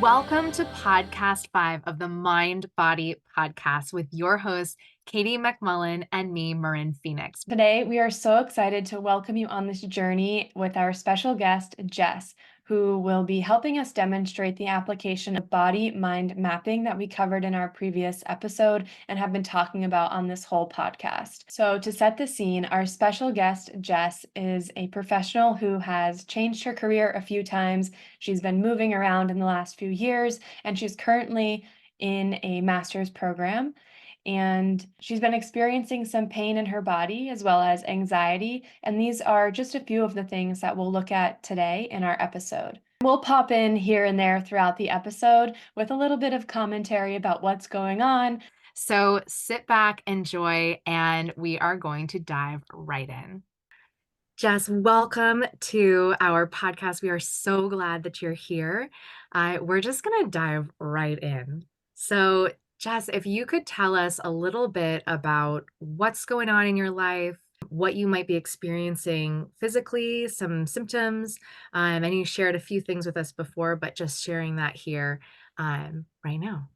Welcome to podcast 5 of the Mind Body Podcast with your hosts, Katie McMullen and me, Marin Phoenix. Today, we are so excited to welcome you on this journey with our special guest, Jess, who will be helping us demonstrate the application of body-mind mapping that we covered in our previous episode and have been talking about on this whole podcast. So to set the scene, our special guest, Jess, is a professional who has changed her career a few times. She's been moving around in the last few years, and she's currently in a master's program. And she's been experiencing some pain in her body as well as anxiety. And these are just a few of the things that we'll look at today in our episode. We'll pop in here and there throughout the episode with a little bit of commentary about what's going on. So sit back, enjoy, and we are going to dive right in. Jess, welcome to our podcast. We are so glad that you're here. We're just going to dive right in. So Jess, if you could tell us a little bit about what's going on in your life, what you might be experiencing physically, some symptoms. And you shared a few things with us before, but just sharing that here right now.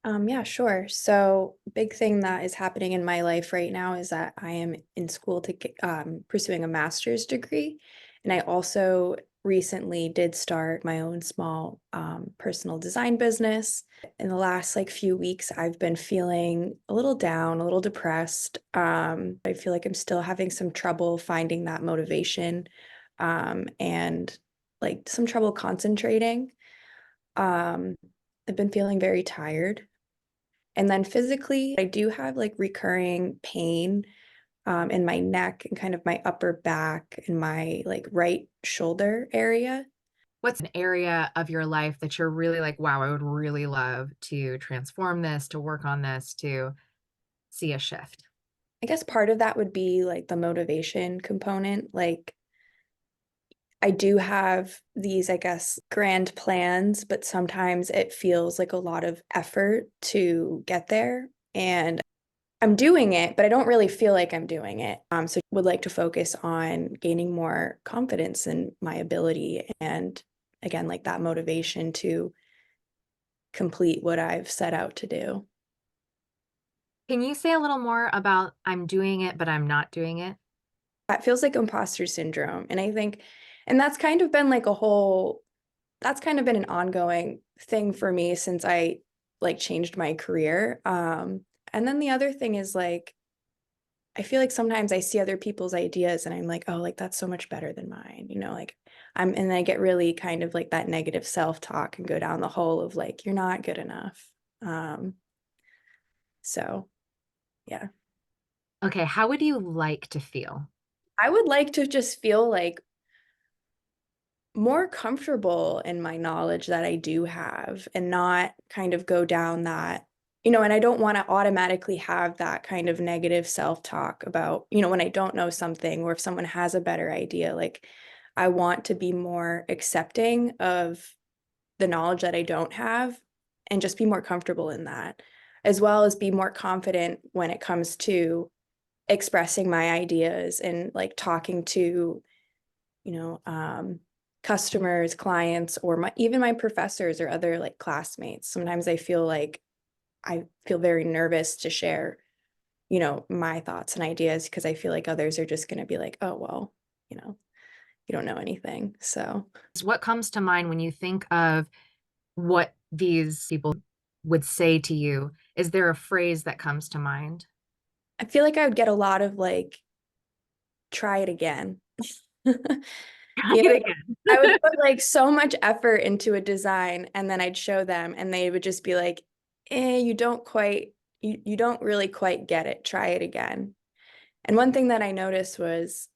Yeah, sure. So, big thing that is happening in my life right now is that I am in school to pursuing a master's degree, and I also recently did start my own small personal design business. In the last few weeks, I've been feeling a little down, a little depressed. I feel like I'm still having some trouble finding that motivation, and some trouble concentrating. I've been feeling very tired. And then physically, I do have recurring pain in my neck and kind of my upper back and my right shoulder area. What's an area of your life that you're really like, wow, I would really love to transform this, to work on this, to see a shift? I guess part of that would be the motivation component. I do have these, I guess, grand plans, but sometimes it feels like a lot of effort to get there. And I'm doing it, but I don't really feel like I'm doing it. So would like to focus on gaining more confidence in my ability and again, that motivation to complete what I've set out to do. Can you say a little more about I'm doing it, but I'm not doing it? That feels like imposter syndrome. And I think, and that's kind of been that's kind of been an ongoing thing for me since I changed my career. And then the other thing is I feel like sometimes I see other people's ideas and I'm like, oh, that's so much better than mine, and I get really kind of that negative self-talk and go down the hole of you're not good enough. So yeah. Okay, how would you like to feel? I would like to just feel more comfortable in my knowledge that I do have and not kind of go down that, and I don't want to automatically have that kind of negative self-talk about, when I don't know something or if someone has a better idea. I want to be more accepting of the knowledge that I don't have and just be more comfortable in that, as well as be more confident when it comes to expressing my ideas and talking to, you know, customers, clients, or even my professors or other classmates. Sometimes I feel very nervous to share, my thoughts and ideas because I feel like others are just going to be like, oh, well, you don't know anything. So What comes to mind when you think of what these people would say to you? Is there a phrase that comes to mind? I feel like I would get a lot of try it again. Try it again. I would put so much effort into a design and then I'd show them and they would just be like, you don't really quite get it. Try it again. And one thing that I noticed was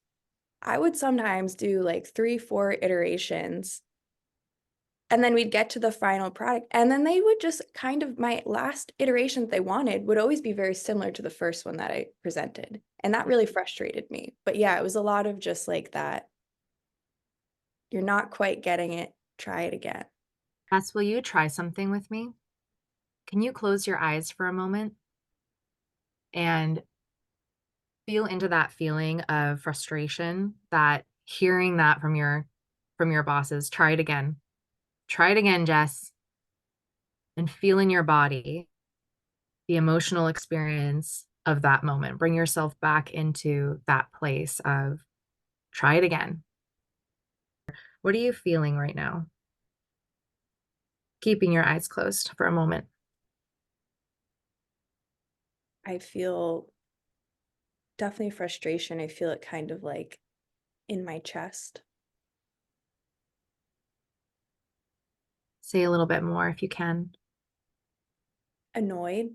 I would sometimes do 3, 4 iterations and then we'd get to the final product and then they would just kind of, my last iteration that they wanted would always be very similar to the first one that I presented. And that really frustrated me. But yeah, it was a lot of just that. You're not quite getting it. Try it again. Jess, will you try something with me? Can you close your eyes for a moment and feel into that feeling of frustration, that hearing that from your bosses? Try it again. Try it again, Jess. and feel in your body the emotional experience of that moment. Bring yourself back into that place of try it again. What are you feeling right now? Keeping your eyes closed for a moment. I feel definitely frustration. I feel it kind of like in my chest. Say a little bit more if you can. Annoyed.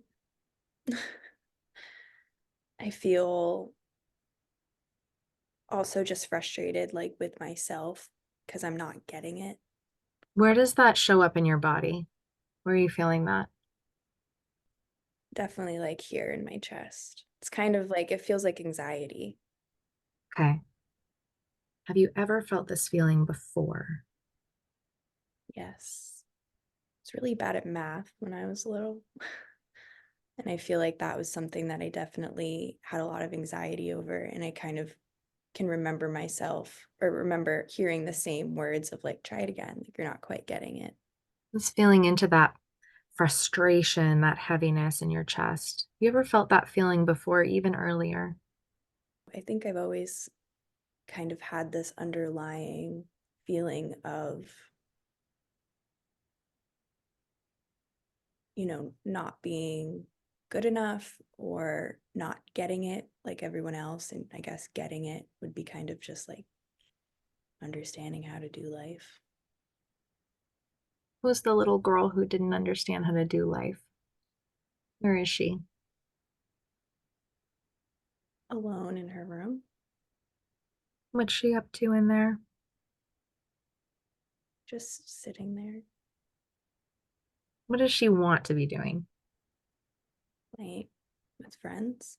I feel also just frustrated, like with myself, because I'm not getting it. Where does that show up in your body? Where are you feeling that? Definitely like here in my chest. It's kind of like it feels like anxiety. Okay. Have you ever felt this feeling before? Yes. I was really bad at math when I was little. And I feel like that was something that I definitely had a lot of anxiety over. And I kind of can remember myself or remember hearing the same words of like, try it again. Like you're not quite getting it. Just feeling into that frustration, that heaviness in your chest. You ever felt that feeling before, even earlier? I think I've always kind of had this underlying feeling of, not being good enough or not getting it like everyone else. And I guess getting it would be kind of just like understanding how to do life. Who's the little girl who didn't understand how to do life? Where is she? Alone in her room, What's she up to in there? just sitting there, What does she want to be doing? playing with friends.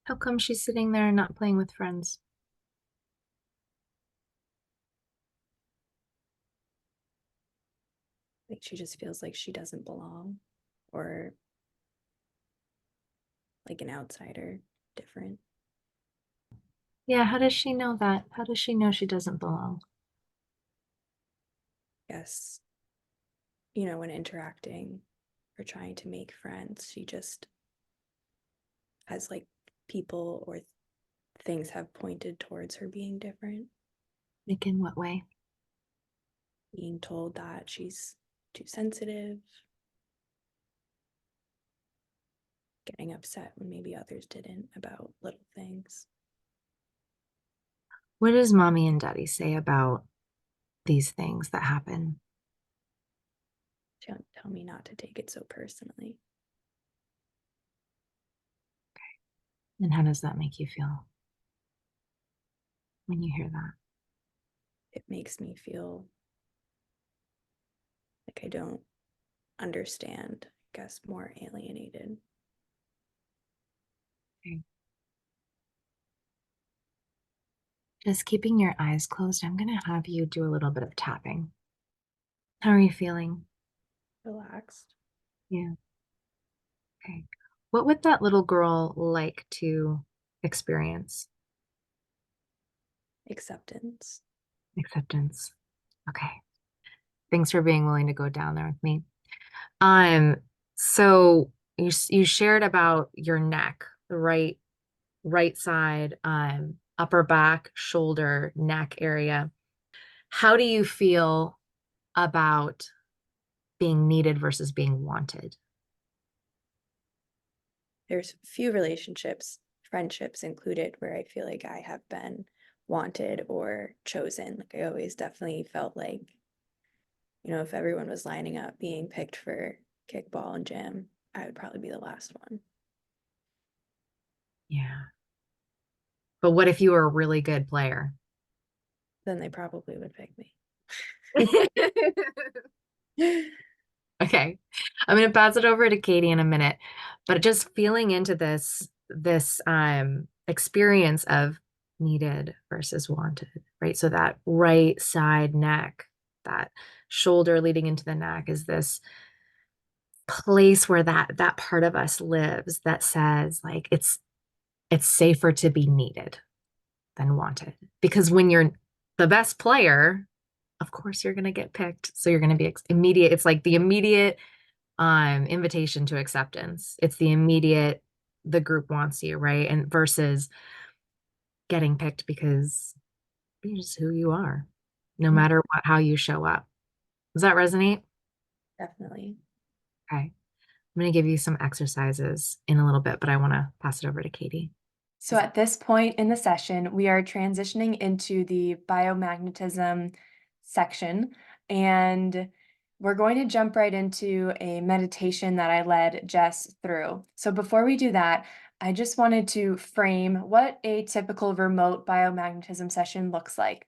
How come she's sitting there and not playing with friends? Like she just feels like she doesn't belong or like an outsider, different. Yeah, how does she know that? How does she know she doesn't belong? Yes, when interacting or trying to make friends, she just has like people or things have pointed towards her being different, Like in what way? being told that she's too sensitive, getting upset when maybe others didn't about little things. What does mommy and daddy say about these things that happen? Tell me not to take it so personally. And how does that make you feel when you hear that? It makes me feel like I don't understand, I guess, more alienated. Okay. Just keeping your eyes closed, I'm going to have you do a little bit of tapping. How are you feeling? Relaxed, Yeah. Okay. What would that little girl like to experience? acceptance. Acceptance. Okay. Thanks for being willing to go down there with me. Um, so you shared about your neck, the right side, upper back, shoulder, neck area. How do you feel about being needed versus being wanted? There's few relationships, friendships included, where I feel like I have been wanted or chosen. Like I always definitely felt like, if everyone was lining up being picked for kickball and gym, I would probably be the last one. Yeah. But what if you were a really good player? Then they probably would pick me. Okay. I'm going to pass it over to Katie in a minute, but just feeling into this experience of needed versus wanted, right? So that right side neck, that shoulder leading into the neck is this place where that part of us lives that says like it's safer to be needed than wanted. Because when you're the best player, of course you're going to get picked. So you're going to be immediate. It's like the immediate invitation to acceptance. It's the immediate, the group wants you, right? And versus getting picked because you're just who you are, no matter how you show up. Does that resonate? Definitely. Okay. I'm going to give you some exercises in a little bit, but I want to pass it over to Katie. So at this point in the session, we are transitioning into the biomagnetism section, and we're going to jump right into a meditation that I led Jess through. So before we do that, I just wanted to frame what a typical remote biomagnetism session looks like.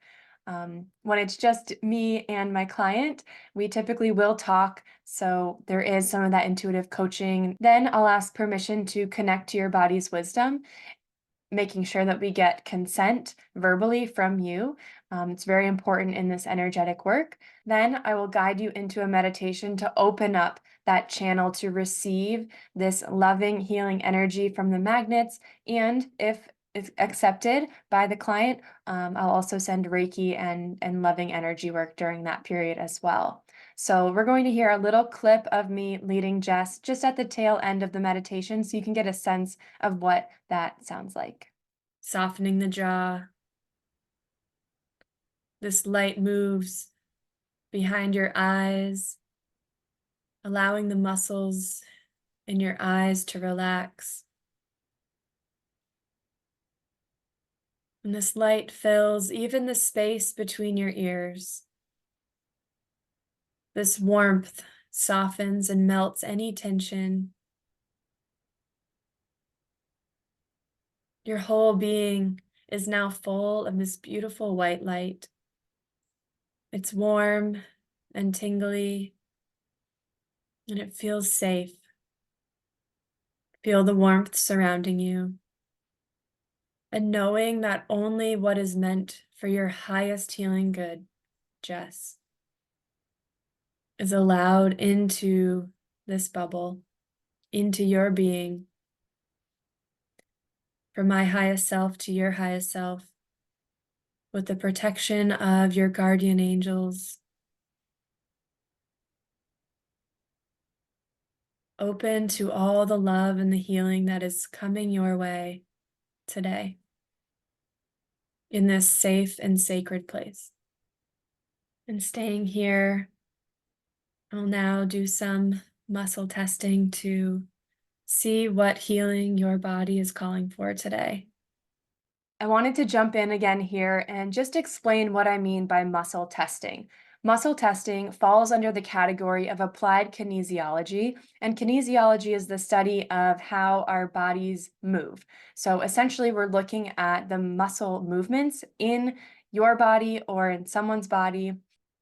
When it's just me and my client, we typically will talk. So there is some of that intuitive coaching. Then I'll ask permission to connect to your body's wisdom, making sure that we get consent verbally from you. It's very important in this energetic work. Then I will guide you into a meditation to open up that channel to receive this loving, healing energy from the magnets. And if it's accepted by the client, I'll also send Reiki and loving energy work during that period as well. So we're going to hear a little clip of me leading Jess just at the tail end of the meditation so you can get a sense of what that sounds like. Softening the jaw. This light moves behind your eyes, allowing the muscles in your eyes to relax. And this light fills even the space between your ears. This warmth softens and melts any tension. Your whole being is now full of this beautiful white light. It's warm and tingly, and it feels safe. Feel the warmth surrounding you. And knowing that only what is meant for your highest healing good, Jess, is allowed into this bubble, into your being, from my highest self to your highest self, with the protection of your guardian angels. Open to all the love and the healing that is coming your way today in this safe and sacred place. And staying here, I'll now do some muscle testing to see what healing your body is calling for today. I wanted to jump in again here and just explain what I mean by muscle testing. Muscle testing falls under the category of applied kinesiology, and kinesiology is the study of how our bodies move. So essentially, we're looking at the muscle movements in your body or in someone's body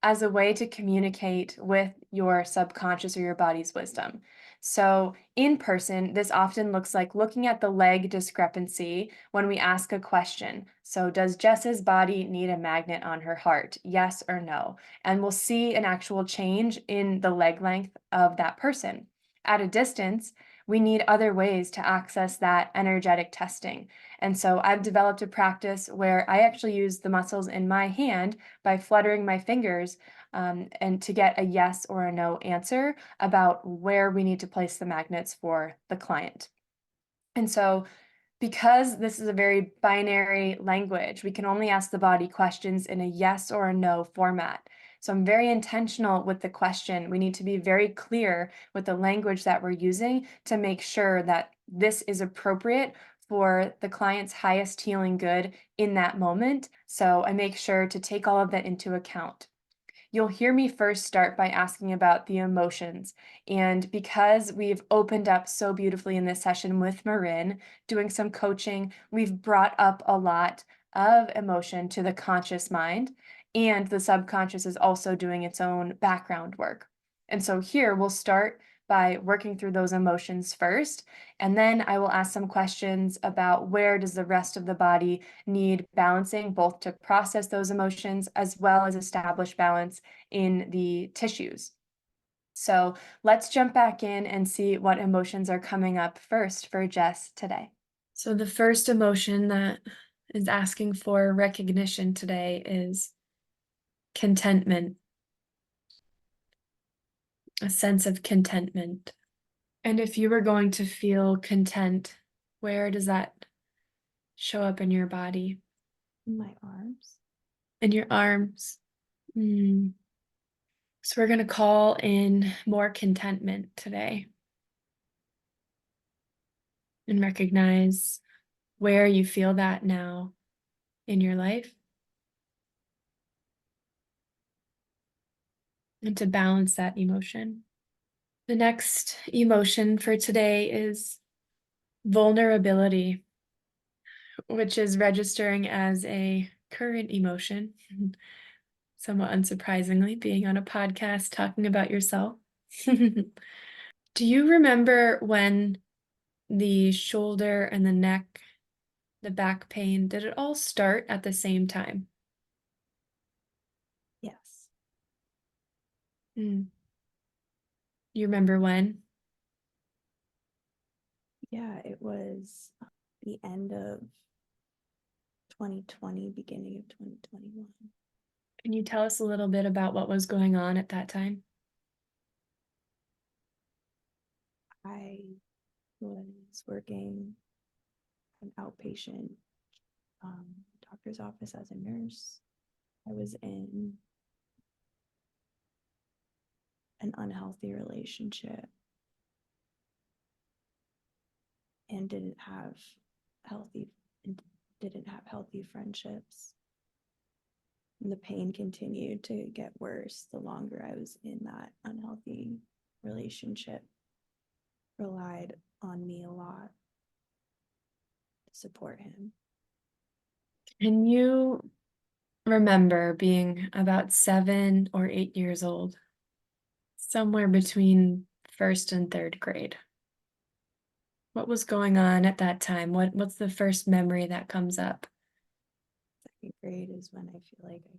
as a way to communicate with your subconscious or your body's wisdom. So in person, this often looks like looking at the leg discrepancy when we ask a question. So does Jess's body need a magnet on her heart? Yes or no? And we'll see an actual change in the leg length of that person. At a distance, we need other ways to access that energetic testing. And so I've developed a practice where I actually use the muscles in my hand by fluttering my fingers and to get a yes or a no answer about where we need to place the magnets for the client. And so because this is a very binary language, we can only ask the body questions in a yes or a no format. So I'm very intentional with the question. We need to be very clear with the language that we're using to make sure that this is appropriate for the client's highest healing good in that moment. So I make sure to take all of that into account. You'll hear me first start by asking about the emotions. And because we've opened up so beautifully in this session with Marin, doing some coaching, we've brought up a lot of emotion to the conscious mind, and the subconscious is also doing its own background work. And so here we'll start by working through those emotions first, and then I will ask some questions about where does the rest of the body need balancing, both to process those emotions as well as establish balance in the tissues. So let's jump back in and see what emotions are coming up first for Jess today. So the first emotion that is asking for recognition today is contentment, a sense of contentment. And if you were going to feel content, where does that show up in your body? In my arms. In your arms. So we're going to call in more contentment today and recognize where you feel that now in your life. And to balance that emotion. The next emotion for today is vulnerability, which is registering as a current emotion, somewhat unsurprisingly, being on a podcast talking about yourself. Do you remember when the shoulder and the neck, the back pain, did it all start at the same time? Yes. You remember when? Yeah, it was the end of 2020, beginning of 2021. Can you tell us a little bit about what was going on at that time? I was working an outpatient doctor's office as a nurse. I was in an unhealthy relationship and didn't have healthy friendships. And the pain continued to get worse the longer I was in that unhealthy relationship. Relied on me a lot to support him. Can you remember being about 7 or 8 years old, somewhere between first and third grade? What was going on at that time? What's the first memory that comes up? Second grade is when I feel like I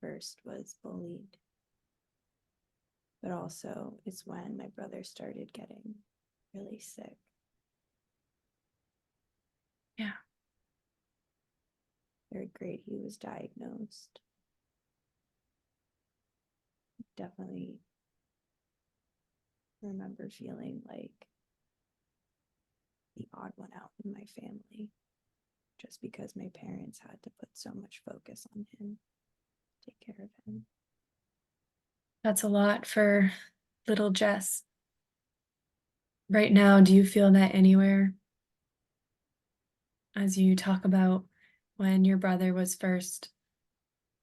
first was bullied. But also it's when my brother started getting really sick. Yeah. Third grade, he was diagnosed. Definitely remember feeling like the odd one out in my family, just because my parents had to put so much focus on him, take care of him. That's a lot for little Jess. Right now, do you feel that anywhere as you talk about when your brother was first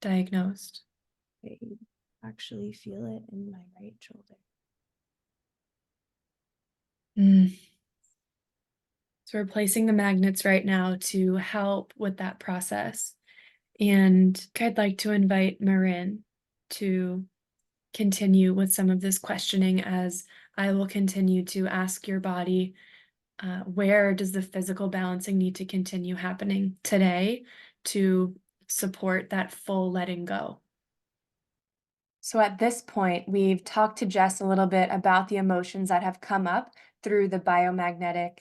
diagnosed? I actually feel it in my right shoulder. So we're placing the magnets right now to help with that process. And I'd like to invite Marin to continue with some of this questioning as I will continue to ask your body, where does the physical balancing need to continue happening today to support that full letting go? So at this point, we've talked to Jess a little bit about the emotions that have come up through the biomagnetic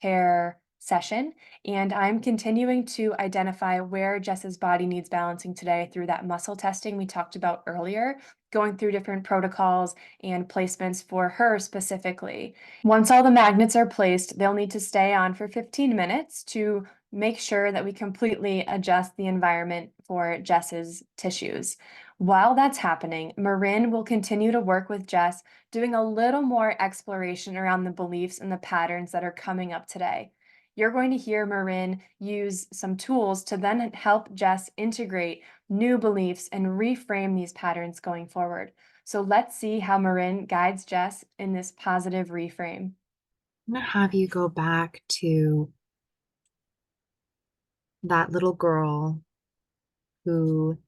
hair session, and I'm continuing to identify where Jess's body needs balancing today through that muscle testing we talked about earlier, going through different protocols and placements for her specifically. Once all the magnets are placed, they'll need to stay on for 15 minutes to make sure that we completely adjust the environment for Jess's tissues. While that's happening, Marin will continue to work with Jess, doing a little more exploration around the beliefs and the patterns that are coming up today. You're going to hear Marin use some tools to then help Jess integrate new beliefs and reframe these patterns going forward. So let's see how Marin guides Jess in this positive reframe. I'm going to have you go back to that little girl who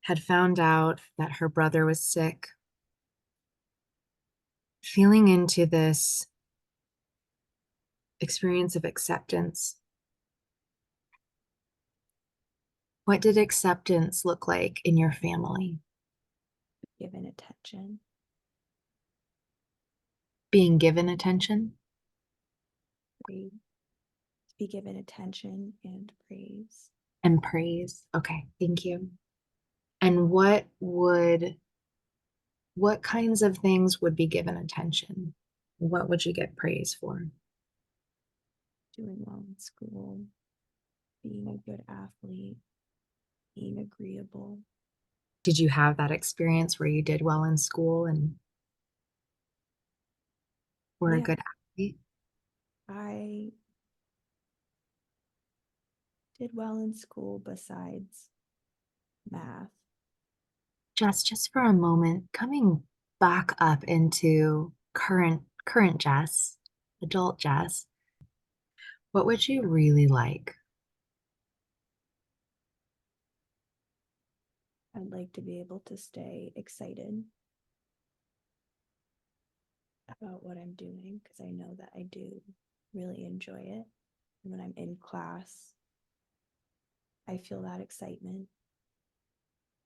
had found out that her brother was sick, feeling into this experience of acceptance. What did acceptance look like in your family? Given attention. Being given attention? Praise. Be given attention and praise. And praise. Okay, thank you. And what kinds of things would be given attention? What would you get praise for? Doing well in school, being a good athlete, being agreeable. Did you have that experience where you did well in school and were a Yeah, good athlete? I did well in school besides math. Just for a moment, coming back up into current Jess, adult Jess, what would you really like? I'd like to be able to stay excited about what I'm doing because I know that I do really enjoy it. And when I'm in class, I feel that excitement,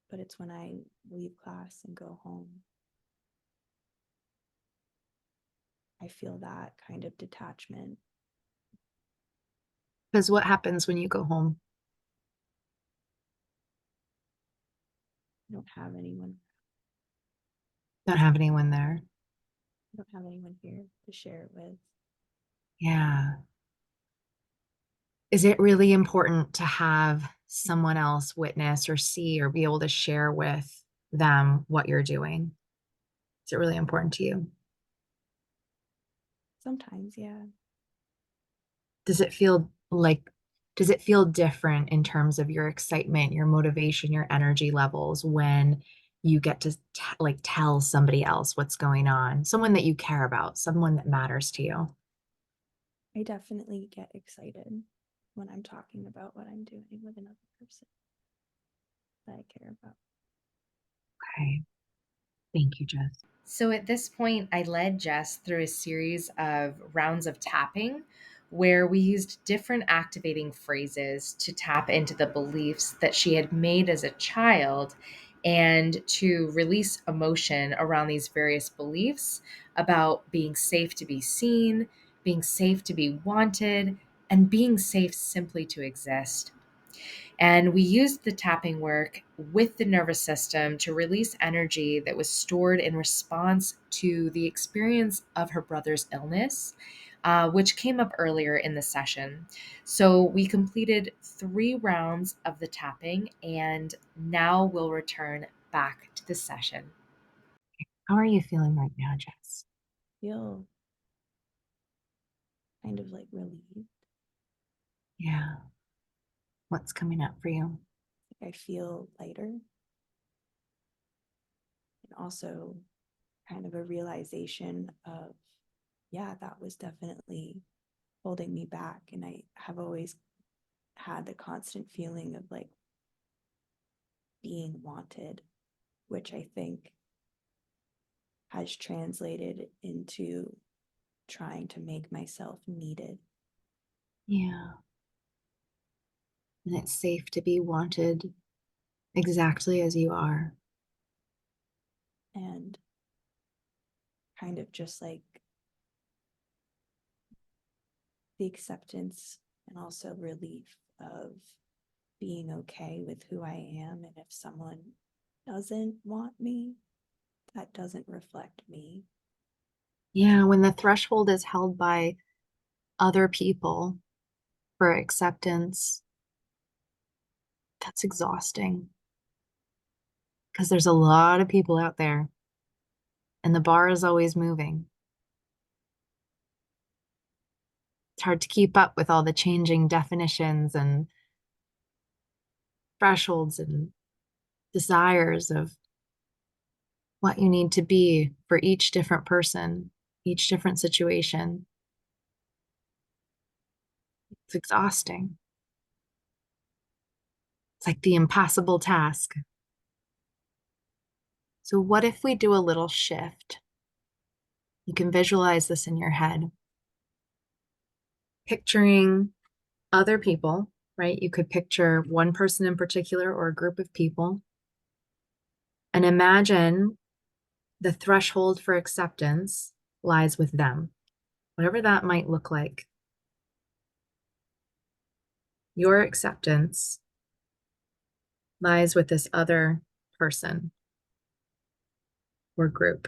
but it's when I leave class and go home, I feel that kind of detachment. Because what happens when you go home? I don't have anyone, Don't have anyone there. I don't have anyone here to share it with. Yeah. Is it really important to have someone else witness or see or be able to share with them what you're doing? Is it really important to you? Sometimes, yeah. Does it feel like, does it feel different in terms of your excitement, your motivation, your energy levels when you get to like tell somebody else what's going on, someone that you care about, someone that matters to you? I definitely get excited when I'm talking about what I'm doing with another person that I care about. Okay. Thank you, Jess. So at this point, I led Jess through a series of rounds of tapping where we used different activating phrases to tap into the beliefs that she had made as a child and to release emotion around these various beliefs about being safe to be seen, being safe to be wanted, and being safe simply to exist. And we used the tapping work with the nervous system to release energy that was stored in response to the experience of her brother's illness, which came up earlier in the session. So we completed 3 rounds of the tapping, and now we'll return back to the session. How are you feeling right now, Jess? Feel kind of like relieved. Yeah. What's coming up for you? Like I feel lighter, and also kind of a realization of, yeah, that was definitely holding me back. And I have always had the constant feeling of like being wanted, which I think has translated into trying to make myself needed. Yeah. And it's safe to be wanted exactly as you are. And kind of just like the acceptance and also relief of being okay with who I am. And if someone doesn't want me, that doesn't reflect me. Yeah, when the threshold is held by other people for acceptance, that's exhausting because there's a lot of people out there and the bar is always moving. It's hard to keep up with all the changing definitions and thresholds and desires of what you need to be for each different person, each different situation. It's exhausting. It's like the impossible task. So, what if we do a little shift? You can visualize this in your head, picturing other people, right? You could picture one person in particular or a group of people, and imagine the threshold for acceptance lies with them, whatever that might look like. Your acceptance lies with this other person or group?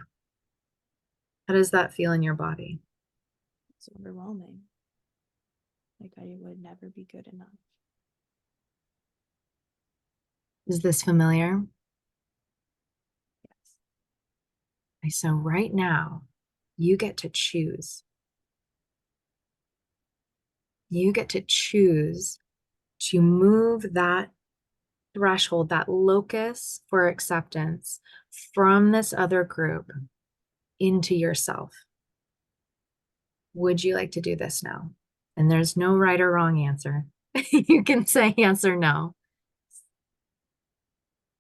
How does that feel in your body? It's overwhelming. Like I would never be good enough. Is this familiar? Yes. Okay, so right now, you get to choose. You get to choose to move that threshold, that locus for acceptance from this other group into yourself. Would you like to do this now? And there's no right or wrong answer. You can say yes or no.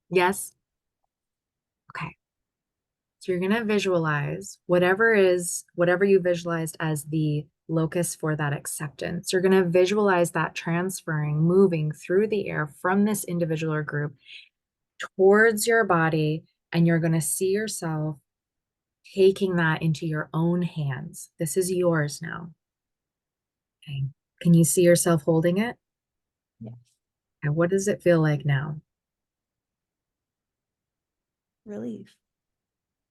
Yes? Okay. So you're going to visualize whatever you visualized as the locus for that acceptance. You're going to visualize that transferring, moving through the air from this individual or group towards your body, and you're going to see yourself taking that into your own hands. This is yours now. Okay. Can you see yourself holding it? Yes. And what does it feel like now? Relief.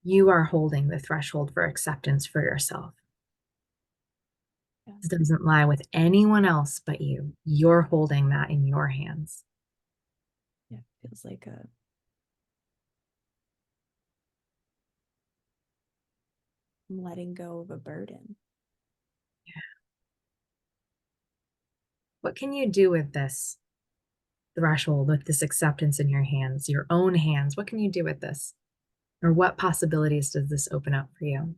You are holding the threshold for acceptance for yourself. Yeah. It doesn't lie with anyone else but you. You're holding that in your hands. Yeah. Feels like I'm letting go of a burden. What can you do with this threshold, with this acceptance in your hands, your own hands? What can you do with this? Or what possibilities does this open up for you?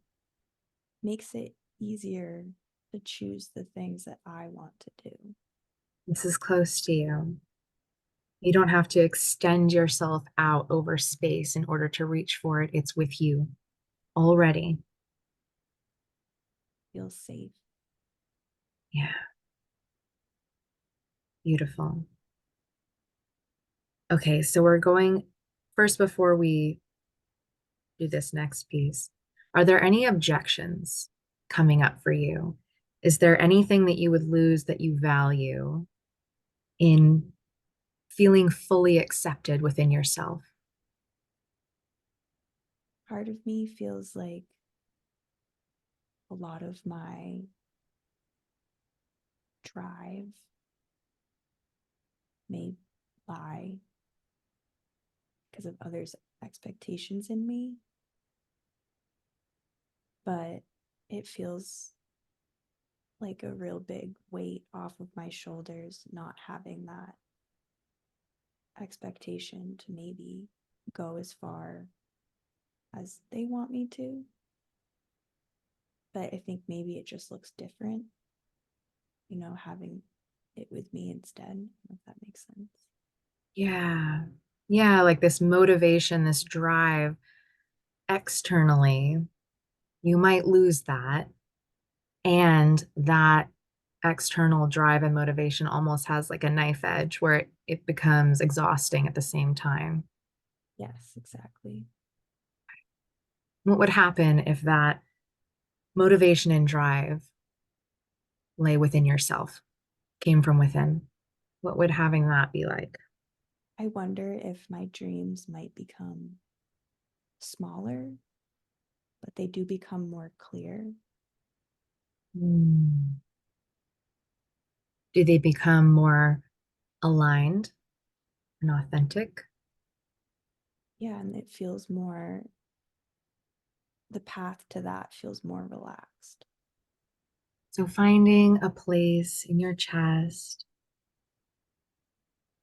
Makes it easier to choose the things that I want to do. This is close to you. You don't have to extend yourself out over space in order to reach for it. It's with you already. Feels safe. Yeah. Beautiful. Okay, so we're going first before we do this next piece. Are there any objections coming up for you? Is there anything that you would lose that you value in feeling fully accepted within yourself? Part of me feels like a lot of my drive may lie because of others' expectations in me. But it feels like a real big weight off of my shoulders, not having that expectation to maybe go as far as they want me to. But I think maybe it just looks different, having it with me instead, if that makes sense. Yeah. Yeah, like this motivation, this drive externally, you might lose that. And that external drive and motivation almost has like a knife edge where it becomes exhausting at the same time. Yes, exactly. What would happen if that motivation and drive lay within yourself, came from within? What would having that be like? I wonder if my dreams might become smaller, but they do become more clear. Hmm. Do they become more aligned and authentic? Yeah, and the path to that feels more relaxed. So finding a place in your chest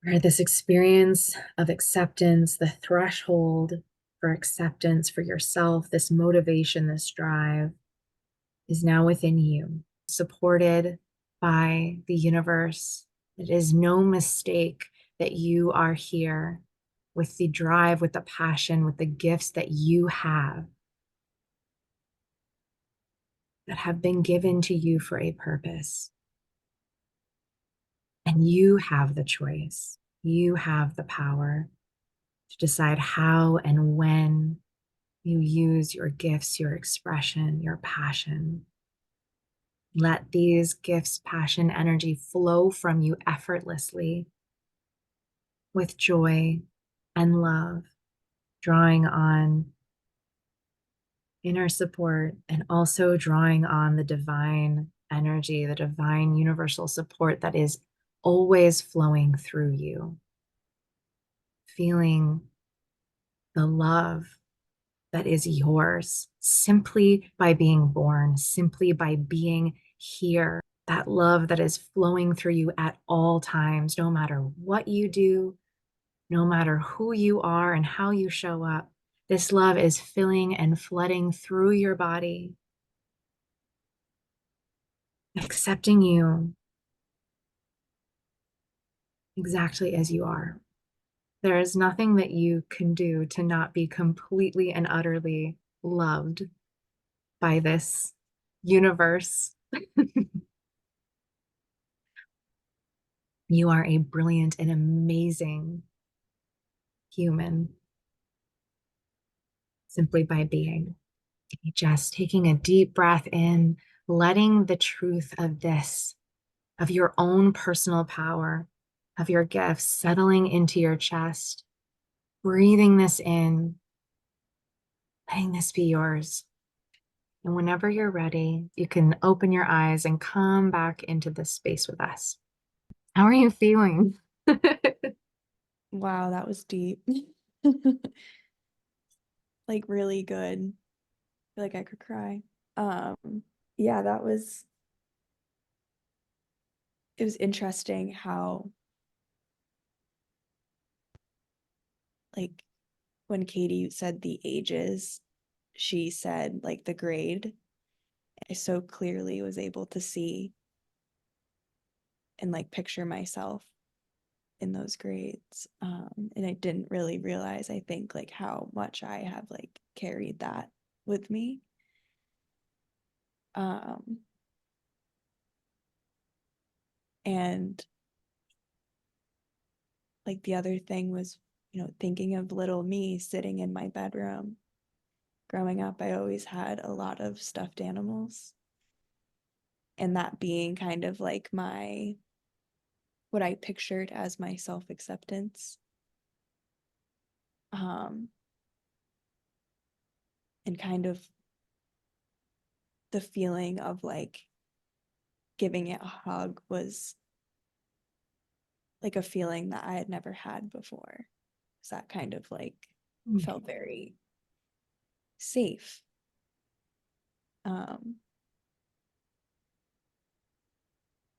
where this experience of acceptance, the threshold for acceptance for yourself, this motivation, this drive is now within you, supported by the universe. It is no mistake that you are here with the drive, with the passion, with the gifts that you have that have been given to you for a purpose. And you have the choice. You have the power to decide how and when you use your gifts, your expression, your passion. Let these gifts, passion, energy flow from you effortlessly with joy and love drawing on inner support and also drawing on the divine energy, the divine universal support that is always flowing through you. Feeling the love that is yours simply by being born, simply by being here. That love that is flowing through you at all times, no matter what you do, no matter who you are and how you show up. This love is filling and flooding through your body, accepting you exactly as you are. There is nothing that you can do to not be completely and utterly loved by this universe. You are a brilliant and amazing human simply by being. Just taking a deep breath in, letting the truth of this, of your own personal power, of your gifts settling into your chest, breathing this in, letting this be yours. And whenever you're ready, you can open your eyes and come back into this space with us. How are you feeling? Wow, that was deep. Like really good. I feel like I could cry. Yeah, it was interesting how like when Katie said the ages, she said like the grade. I so clearly was able to see and like picture myself in those grades. And I didn't really realize, I think, like how much I have like carried that with me. And like the other thing was, thinking of little me sitting in my bedroom. Growing up, I always had a lot of stuffed animals. And that being kind of like what I pictured as my self-acceptance. And kind of the feeling of like giving it a hug was like a feeling that I had never had before. So that kind of like felt very safe.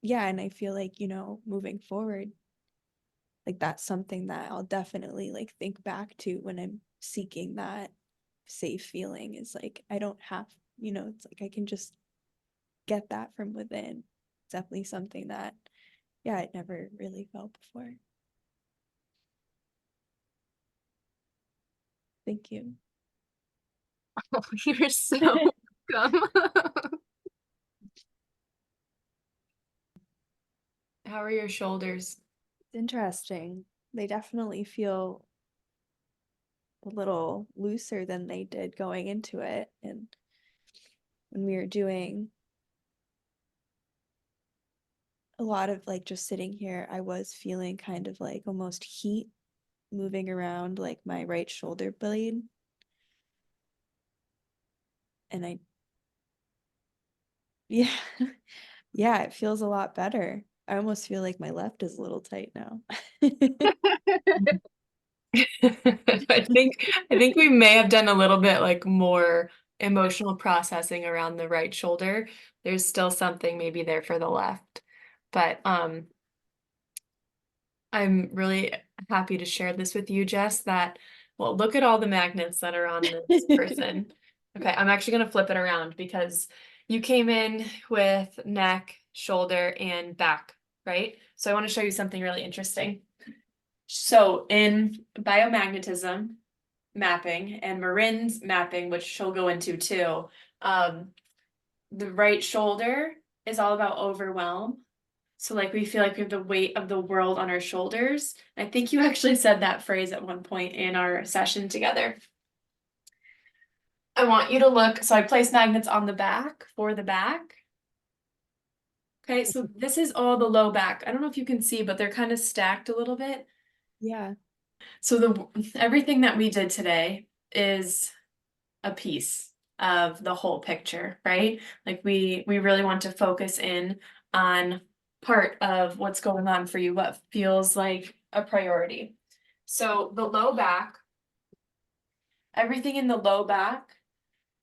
Yeah, and I feel like, moving forward, like that's something that I'll definitely like think back to when I'm seeking that safe feeling is like I don't have, it's like I can just get that from within. It's definitely something that, yeah, I'd never really felt before. Thank you. Oh, you're so welcome. How are your shoulders? It's interesting. They definitely feel a little looser than they did going into it. And when we were doing a lot of like just sitting here, I was feeling kind of like almost heat moving around like my right shoulder blade. And yeah, yeah, it feels a lot better. I almost feel like my left is a little tight now. I think we may have done a little bit like more emotional processing around the right shoulder. There's still something maybe there for the left. But I'm really happy to share this with you, Jess, well, look at all the magnets that are on this person. Okay, I'm actually going to flip it around because you came in with neck, shoulder, and back, right? So I want to show you something really interesting. So in biomagnetism mapping and Marin's mapping, which she'll go into too, the right shoulder is all about overwhelm. So like we feel like we have the weight of the world on our shoulders. I think you actually said that phrase at one point in our session together. I want you to look, so I place magnets on the back for the back. Okay, so this is all the low back. I don't know if you can see, but they're kind of stacked a little bit. Yeah. So everything that we did today is a piece of the whole picture, right? Like we really want to focus in on part of what's going on for you, what feels like a priority. So the low back, everything in the low back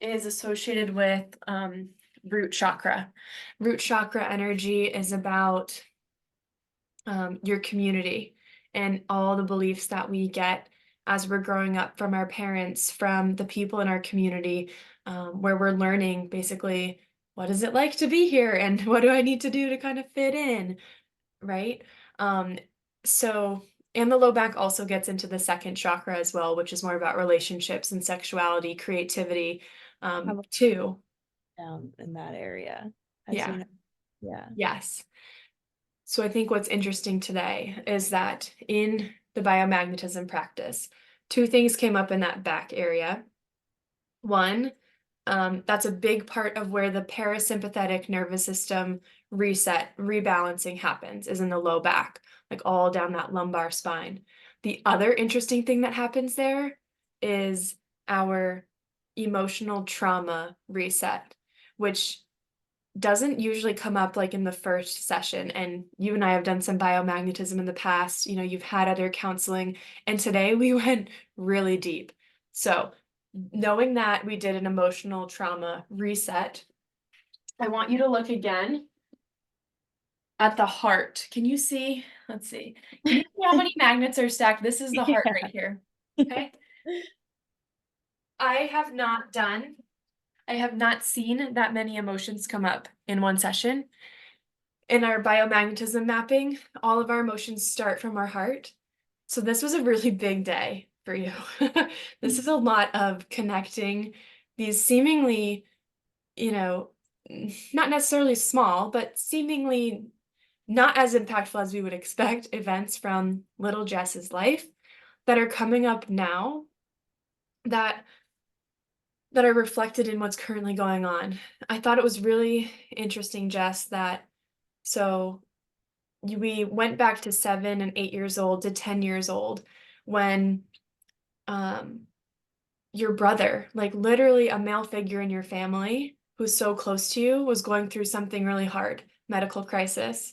is associated with root chakra. Root chakra energy is about your community and all the beliefs that we get as we're growing up from our parents, from the people in our community, where we're learning basically what is it like to be here and what do I need to do to kind of fit in, right? Um, so, and the low back also gets into the second chakra as well, which is more about relationships and sexuality, creativity, too. Down in that area, as Yeah. you know. Yeah. Yes. So I think what's interesting today is that in the biomagnetism practice, two things came up in that back area. One, that's a big part of where the parasympathetic nervous system reset, rebalancing happens, is in the low back, like all down that lumbar spine. The other interesting thing that happens there is our emotional trauma reset, which doesn't usually come up like in the first session. And you and I have done some biomagnetism in the past, you know, you've had other counseling, and today we went really deep. So, knowing that we did an emotional trauma reset, I want you to look again at the heart. Can you see? Let's see. Can you see how many magnets are stacked? This is the heart right here. Okay. I have not done, I have not seen that many emotions come up in one session. In our biomagnetism mapping, all of our emotions start from our heart. So this was a really big day for you. This is a lot of connecting these seemingly, you know, not necessarily small, but seemingly not as impactful as we would expect events from little Jess's life that are coming up now that are reflected in what's currently going on. I thought it was really interesting, Jess, that so we went back to 7 and 8 years old to 10 years old when um, your brother, like literally a male figure in your family who's so close to you, was going through something really hard, medical crisis.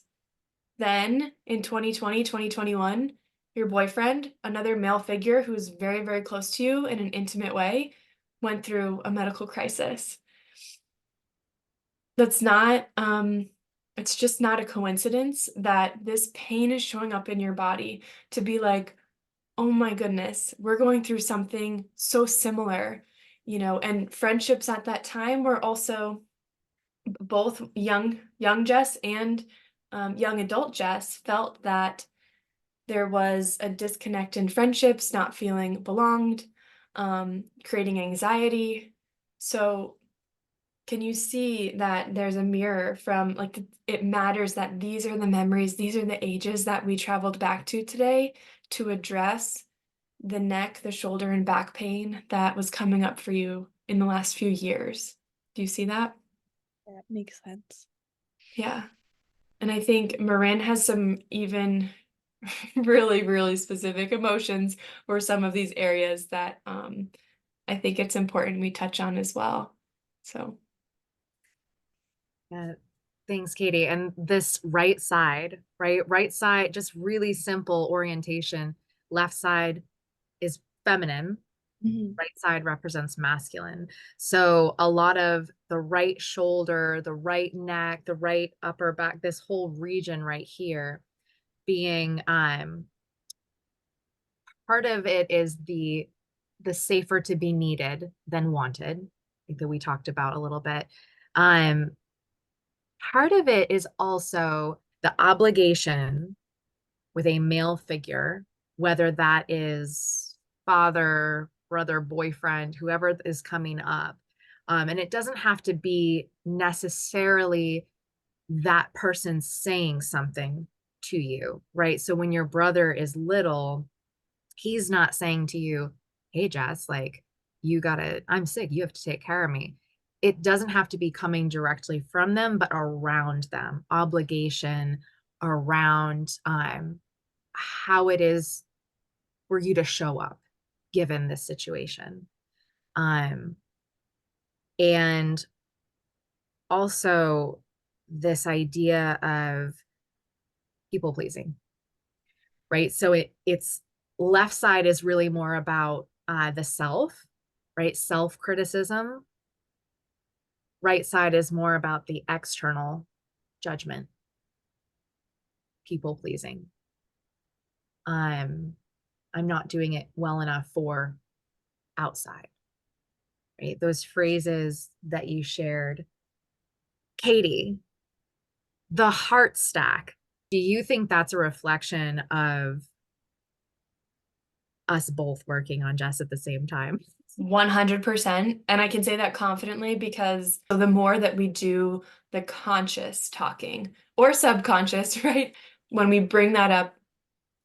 Then in 2020, 2021, your boyfriend, another male figure who's very, very close to you in an intimate way, went through a medical crisis. That's not, it's just not a coincidence that this pain is showing up in your body to be like, oh my goodness, we're going through something so similar, you know, and friendships at that time were also both young Jess and young adult Jess felt that there was a disconnect in friendships, not feeling belonged, creating anxiety. So can you see that there's a mirror from like it matters that these are the memories, these are the ages that we traveled back to today to address the neck, the shoulder, and back pain that was coming up for you in the last few years. Do you see that? That makes sense. Yeah. And I think Marin has some even really, really specific emotions for some of these areas that I think it's important we touch on as well. So. Yeah. Thanks, Katie. And this right side, right? Right side, just really simple orientation. Left side is feminine. Mhm. Right side represents masculine. So a lot of the right shoulder, the right neck, the right upper back, this whole region right here being part of it is the safer to be needed than wanted, I think that we talked about a little bit. Um, Part of it is also the obligation with a male figure, whether that is father, brother, boyfriend, whoever is coming up. And it doesn't have to be necessarily that person saying something to you, right? So when your brother is little, he's not saying to you, hey, Jess, like, I'm sick. You have to take care of me. It doesn't have to be coming directly from them, but around them, obligation around how it is for you to show up given this situation. And also this idea of people pleasing, right? So it's left side is really more about the self, right? Self-criticism. Right side is more about the external judgment, people pleasing. I'm not doing it well enough for outside, right? Those phrases that you shared. Katie, the heart stack. Do you think that's a reflection of us both working on Jess at the same time? 100%. And I can say that confidently because the more that we do the conscious talking or subconscious, right? When we bring that up,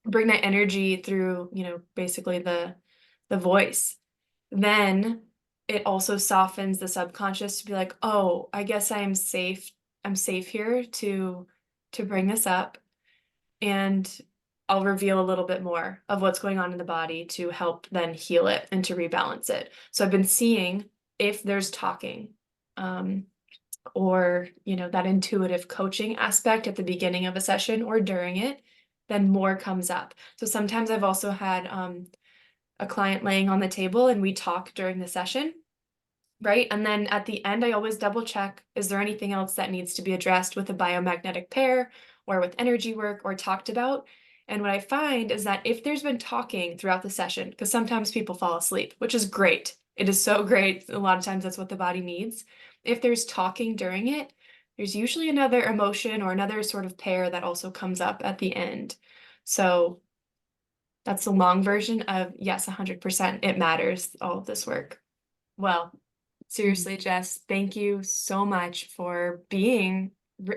bring that energy through, basically the voice, then it also softens the subconscious to be like, oh, I guess I'm safe here to bring this up, and I'll reveal a little bit more of what's going on in the body to help then heal it and to rebalance it. So I've been seeing if there's talking, or that intuitive coaching aspect at the beginning of a session or during it, then more comes up. So sometimes I've also had a client laying on the table and we talk during the session, right? And then at the end, I always double check, is there anything else that needs to be addressed with a biomagnetic pair or with energy work or talked about? And what I find is that if there's been talking throughout the session, because sometimes people fall asleep, which is great. It is so great. A lot of times that's what the body needs. If there's talking during it, there's usually another emotion or another sort of pair that also comes up at the end. So that's the long version of yes, 100%. It matters, all of this work. Well, seriously, Jess, thank you so much for being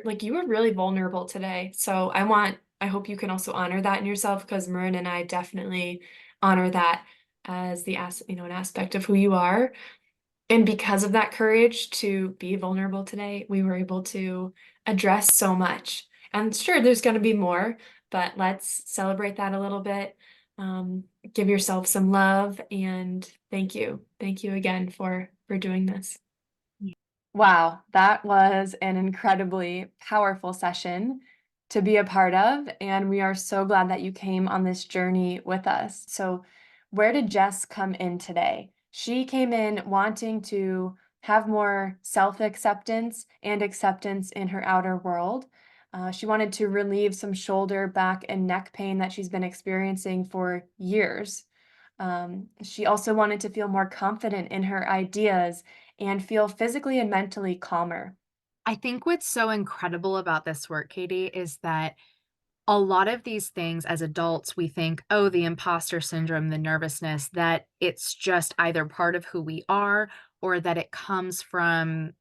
like, you were really vulnerable today. So I hope you can also honor that in yourself, because Marin and I definitely honor that as an aspect of who you are. And because of that courage to be vulnerable today, we were able to address so much. And sure, there's going to be more, but let's celebrate that a little bit. Give yourself some love, and thank you. Thank you again for doing this. Wow, that was an incredibly powerful session to be a part of, and we are so glad that you came on this journey with us. So, where did Jess come in today? She came in wanting to have more self-acceptance and acceptance in her outer world. She wanted to relieve some shoulder, back, and neck pain that she's been experiencing for years. She also wanted to feel more confident in her ideas and feel physically and mentally calmer. I think what's so incredible about this work, Katie, is that a lot of these things as adults, we think, oh, the imposter syndrome, the nervousness, that it's just either part of who we are or that it comes from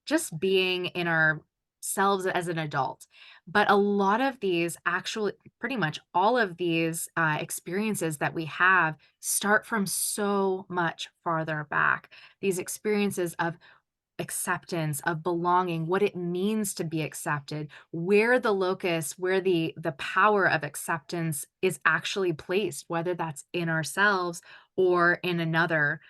just being in ourselves as an adult. But a lot of these, actually, pretty much all of these experiences that we have start from so much farther back. These experiences of acceptance, of belonging, what it means to be accepted, where the locus, where the power of acceptance is actually placed, whether that's in ourselves or in another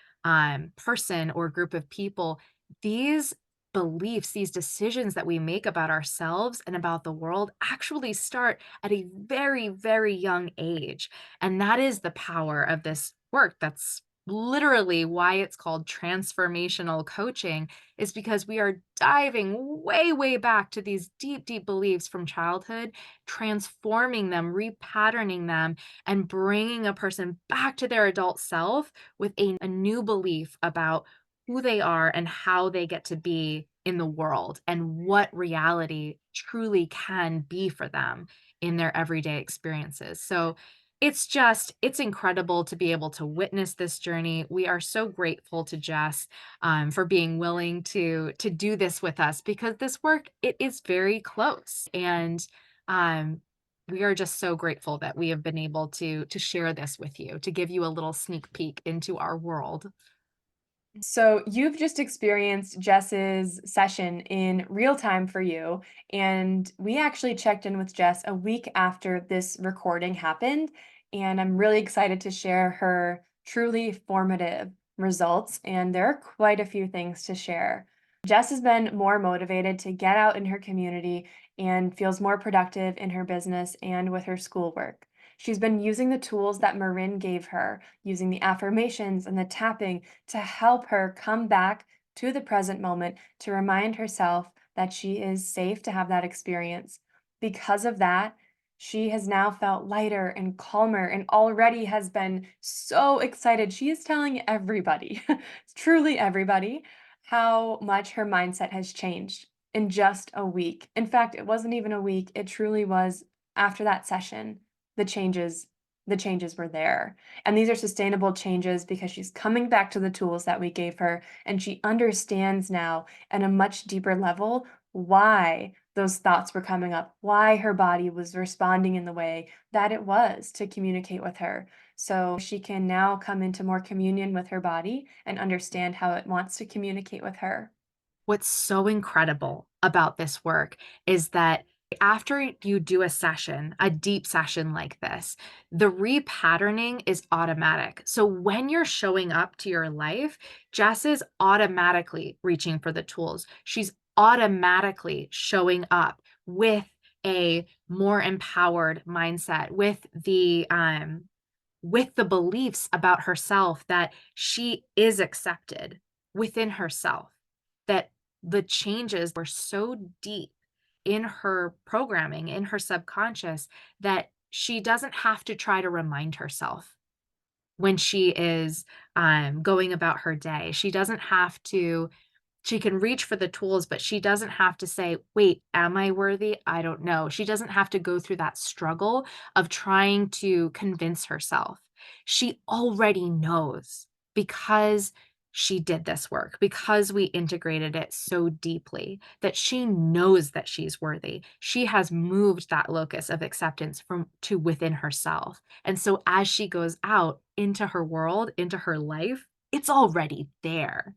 person or group of people. These beliefs, these decisions that we make about ourselves and about the world actually start at a very, very young age. And that is the power of this work. That's literally why it's called transformational coaching, is because we are diving way, way back to these deep, deep beliefs from childhood, transforming them, repatterning them, and bringing a person back to their adult self with a new belief about who they are and how they get to be in the world and what reality truly can be for them in their everyday experiences. So it's incredible to be able to witness this journey. We are so grateful to Jess for being willing to do this with us, because this work, it is very close, and we are just so grateful that we have been able to share this with you, to give you a little sneak peek into our world. So you've just experienced Jess's session in real time for you, and we actually checked in with Jess a week after this recording happened, and I'm really excited to share her truly formative results, and there are quite a few things to share. Jess has been more motivated to get out in her community and feels more productive in her business and with her schoolwork. She's been using the tools that Marin gave her, using the affirmations and the tapping to help her come back to the present moment, to remind herself that she is safe to have that experience. Because of that, she has now felt lighter and calmer and already has been so excited. She is telling everybody, truly everybody, how much her mindset has changed in just a week. In fact, it wasn't even a week. It truly was after that session, the changes the changes were there. And these are sustainable changes because she's coming back to the tools that we gave her, and she understands now at a much deeper level why those thoughts were coming up, why her body was responding in the way that it was to communicate with her. So she can now come into more communion with her body and understand how it wants to communicate with her. What's so incredible about this work is that after you do a session, a deep session like this, the repatterning is automatic. So when you're showing up to your life, Jess is automatically reaching for the tools. She's automatically showing up with a more empowered mindset, with the beliefs about herself that she is accepted within herself, that the changes were so deep in her programming, in her subconscious, that she doesn't have to try to remind herself when she is going about her day. She can reach for the tools, but she doesn't have to say, wait, am I worthy? I don't know. She doesn't have to go through that struggle of trying to convince herself. She already knows because she did this work, because we integrated it so deeply that she knows that she's worthy. She has moved that locus of acceptance to within herself. And so as she goes out into her world, into her life, it's already there.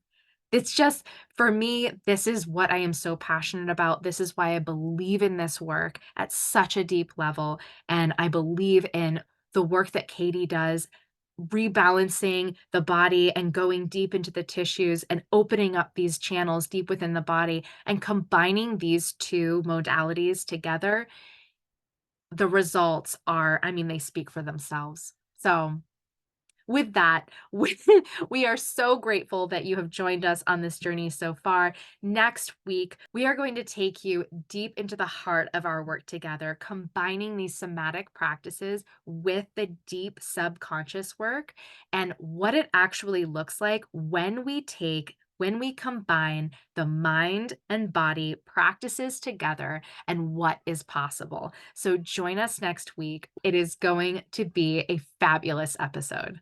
It's just, for me, this is what I am so passionate about. This is why I believe in this work at such a deep level. And I believe in the work that Katie does, rebalancing the body and going deep into the tissues and opening up these channels deep within the body and combining these two modalities together. The results are, I mean, they speak for themselves. So with that, we are so grateful that you have joined us on this journey so far. Next week, we are going to take you deep into the heart of our work together, combining these somatic practices with the deep subconscious work and what it actually looks like when we combine the mind and body practices together and what is possible. So join us next week. It is going to be a fabulous episode.